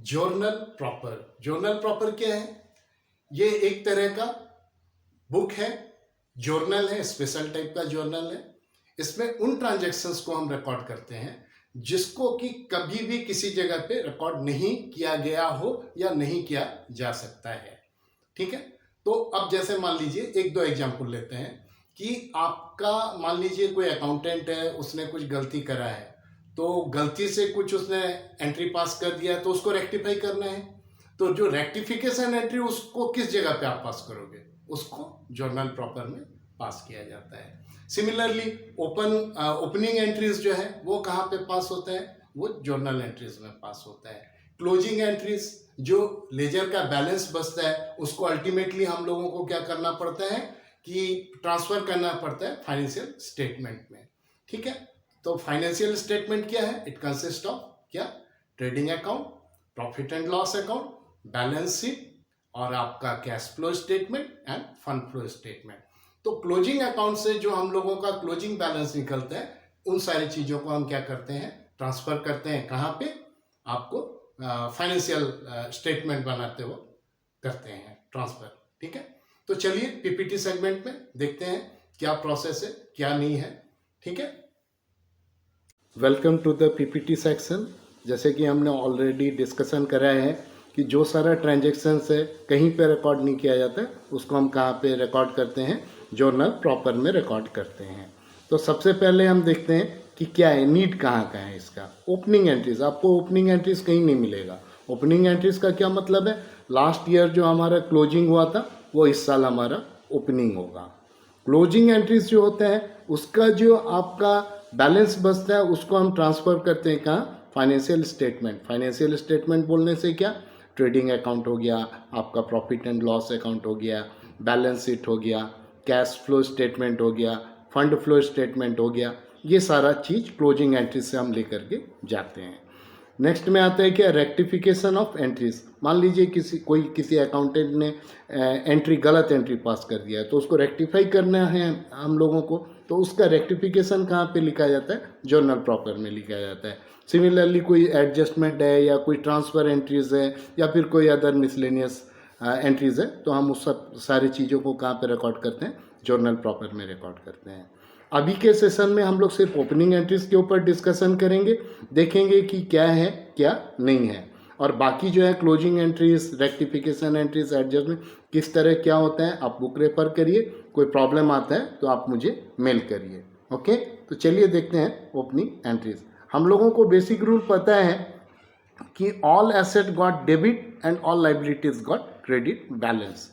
Journal proper क्या है? ये एक तरह का बुक है, जर्नल है, स्पेशल टाइप का जर्नल है। इसमें उन ट्रांजैक्शंस को हम रिकॉर्ड करते हैं जिसको कि कभी भी किसी जगह पे रिकॉर्ड नहीं किया गया हो या नहीं किया जा सकता है। ठीक है, तो अब जैसे मान लीजिए एक दो एग्जाम्पल लेते हैं कि आपका मान लीजिए कोई अकाउंटेंट है, उसने कुछ गलती करा है, तो गलती से कुछ उसने एंट्री पास कर दिया तो उसको रेक्टिफाई करना है। तो जो रेक्टिफिकेशन एंट्री उसको किस जगह पे आप पास करोगे? उसको जर्नल प्रॉपर में पास किया जाता है। सिमिलरली ओपनिंग एंट्रीज जो है वो कहाँ पे पास होता है? वो जर्नल एंट्रीज में पास होता है। क्लोजिंग एंट्रीज, जो लेजर का बैलेंस बचता है, उसको अल्टीमेटली हम लोगों को क्या करना पड़ता है कि ट्रांसफर करना पड़ता है फाइनेंशियल स्टेटमेंट में। ठीक है, तो फाइनेंशियल स्टेटमेंट क्या है? इट कंसिस्ट ऑफ क्या? Trading account, profit and loss account, balance sheet और आपका cash flow statement end fund flow statement. तो क्लोजिंग अकाउंट से जो हम लोगों का क्लोजिंग बैलेंस निकलता है, उन सारी चीजों को हम क्या करते हैं? ट्रांसफर करते हैं। कहाँ पे? आपको फाइनेंशियल स्टेटमेंट बनाते हो करते हैं ट्रांसफर। ठीक है, तो चलिए पीपीटी सेगमेंट में देखते हैं क्या प्रोसेस है, क्या नहीं है। ठीक है, welcome to the PPT section. जैसे कि हमने ऑलरेडी डिस्कशन करा है कि जो सारा ट्रांजेक्शन्स है कहीं पे रिकॉर्ड नहीं किया जाता है, उसको हम कहाँ पे रिकॉर्ड करते हैं? जर्नल प्रॉपर में रिकॉर्ड करते हैं। तो सबसे पहले हम देखते हैं कि क्या है, नीड कहाँ का है इसका। ओपनिंग एंट्रीज, आपको ओपनिंग एंट्रीज कहीं नहीं मिलेगा। ओपनिंग एंट्रीज का क्या मतलब है? लास्ट ईयर जो हमारा क्लोजिंग हुआ था वो इस साल हमारा ओपनिंग होगा। क्लोजिंग एंट्रीज जो होता है उसका जो आपका बैलेंस बचता है उसको हम ट्रांसफर करते हैं कहाँ? Financial statement. फाइनेंशियल स्टेटमेंट बोलने से क्या? ट्रेडिंग अकाउंट हो गया, आपका प्रॉफिट एंड लॉस अकाउंट हो गया, बैलेंस शीट हो गया, कैश फ्लो स्टेटमेंट हो गया, फंड फ्लो स्टेटमेंट हो गया। ये सारा चीज़ क्लोजिंग एंट्रीज से हम लेकर के जाते हैं। नेक्स्ट में आता है क्या? Rectification of entries. मान लीजिए किसी अकाउंटेंट ने एंट्री गलत एंट्री पास कर दिया है, तो उसको रेक्टिफाई करना है हम लोगों को, तो उसका रेक्टिफिकेशन कहाँ पे लिखा जाता है? जर्नल प्रॉपर में लिखा जाता है। सिमिलरली कोई एडजस्टमेंट है या कोई ट्रांसफ़र एंट्रीज है या फिर कोई अदर मिसलेनियस एंट्रीज है, तो हम उस सब सारी चीज़ों को कहाँ पे रिकॉर्ड करते हैं? जर्नल प्रॉपर में रिकॉर्ड करते हैं। अभी के सेशन में हम लोग सिर्फ ओपनिंग एंट्रीज के ऊपर डिस्कशन करेंगे, देखेंगे कि क्या है क्या नहीं है, और बाकी जो है closing entries, rectification entries, adjustment किस तरह क्या होता है आप बुक रेफर करिए। कोई प्रॉब्लम आता है तो आप मुझे मेल करिए। ओके, तो चलिए देखते हैं ओपनिंग एंट्रीज। हम लोगों को बेसिक रूल पता है कि all asset got debit and all liabilities got credit balance.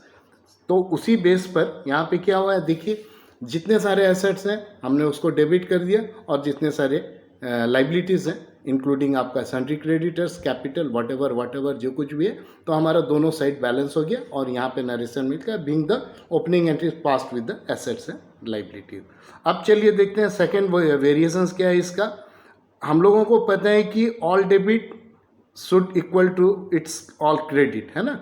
तो उसी बेस पर यहाँ पे क्या हुआ है, देखिए जितने सारे एसेट्स हैं हमने उसको डेबिट कर दिया, और जितने सारे लाइबिलिटीज़ हैं इंक्लूडिंग आपका sundry creditors, capital, what ever जो कुछ भी है, तो हमारा दोनों साइड बैलेंस हो गया। और यहाँ पे नरेशन मिलकर being the opening entry passed with the assets and liabilities. अब चलिए देखते हैं सेकेंड वेरिएशंस क्या है इसका। हम लोगों को पता है कि all debit should equal to its all credit, है ना।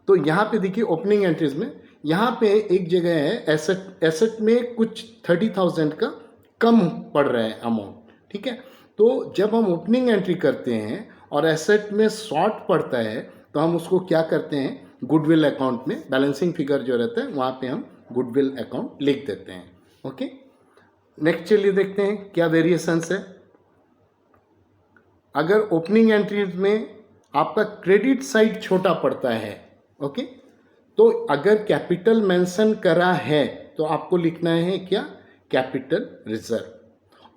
तो यहाँ पे देखिए ओपनिंग एंट्रीज में यहाँ पे एक जगह है एसेट में कुछ 30,000 का कम पड़ रहा है अमाउंट। ठीक है, तो जब हम ओपनिंग एंट्री करते हैं और एसेट में शॉर्ट पड़ता है तो हम उसको क्या करते हैं? गुडविल अकाउंट में बैलेंसिंग फिगर जो रहता है वहाँ पे हम गुडविल अकाउंट लिख देते हैं। ओके, नेक्स्ट चलिए देखते हैं क्या वेरिएशंस है। अगर ओपनिंग एंट्रीज में आपका क्रेडिट साइड छोटा पड़ता है, ओके, तो अगर कैपिटल मेंशन करा है तो आपको लिखना है क्या? Capital reserve.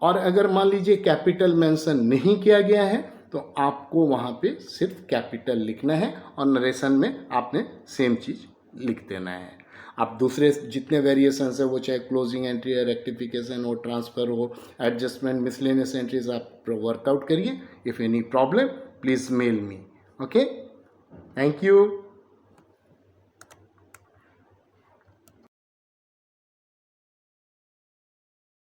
और अगर मान लीजिए कैपिटल मेंशन नहीं किया गया है तो आपको वहाँ पे सिर्फ कैपिटल लिखना है और नरेशन में आपने सेम चीज़ लिख देना है। आप दूसरे जितने वेरिएशंस है वो चाहे क्लोजिंग एंट्री है, रेक्टिफिकेशन हो, ट्रांसफ़र हो, एडजस्टमेंट, मिसलेनियस एंट्रीज, आप वर्कआउट करिए। If any problem please mail me. Okay, thank you.